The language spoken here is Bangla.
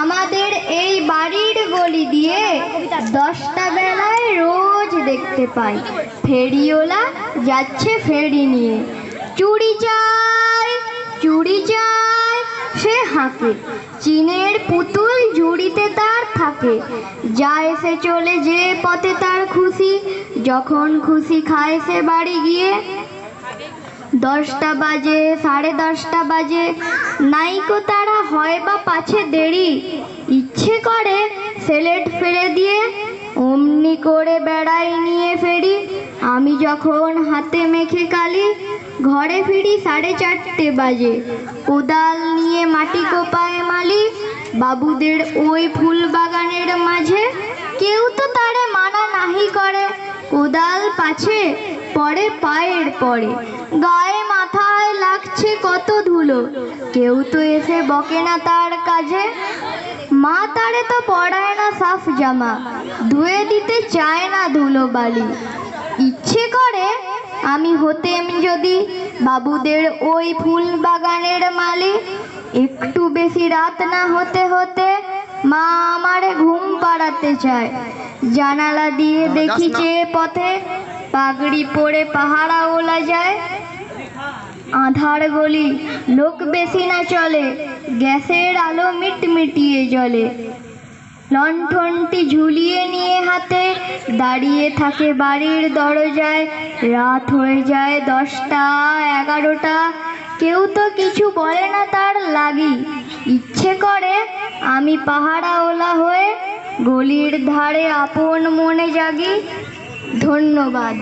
আমাদের এই বাড়ির গলি দিয়ে 10টা বেলায় রোজ দেখতে পাই ফেরিওয়ালা যাচ্ছে ফেরি নিয়ে। চুড়ি চাই, চুড়ি চাই সে হাঁকে, চিনের পুতুল ঝুড়িতে তার থাকে। যায় সে চলে যে পথে তার খুশি, যখন খুশি খায় সে বাড়ি গিয়ে। 10টা বাজে, 10:30 বাজে, নাইকো তারা হয় বা পাছে দেরি। ইচ্ছে করে সেলেট ফেলে দিয়ে অমনি করে বেড়াই নিয়ে ফেরি। আমি যখন হাতে মেখে কালি ঘরে ফিরি 4:30 বাজে। কোদাল নিয়ে মাটি কোপায় মালি বাবুদের ওই ফুল বাগানের মাঝে। কেউ তো তারে মানা নাহি করে, কোদাল পাছে পড়ে পায়ের পরে। গায়ে মাথায় লাগছে কত ধুলো, কেউ তো এসে বকে না তার কাজে। মা তারে তো পরায় না সাফ জামা, ধুয়ে দিতে চায় না ধুলো বালি। ইচ্ছে করে আমি হতেম যদি বাবুদের ওই ফুল বাগানের মালি। একটু বেশি রাত না হতে হতে মা আমারে ঘুম পাড়াতে চায়। জানালা দিয়ে দেখি চেয়ে পথে পাগড়ি পরে পাহারা ওলা যায়। আধার গলি, লোক বেশি না চলে, গ্যাসের আলো মিটমিটিয়ে জ্বলে। লণ্ঠনটি ঝুলিয়ে নিয়ে হাতে দাঁড়িয়ে থাকে বাড়ির দরজায়। রাত হয়ে যায় 10টা 11টা, কেউ তো কিছু বলে না তার লাগি। ইচ্ছে করে আমি পাহারাওয়ালা হয়ে গলির ধারে আপন মনে জাগি। ধন্যবাদ।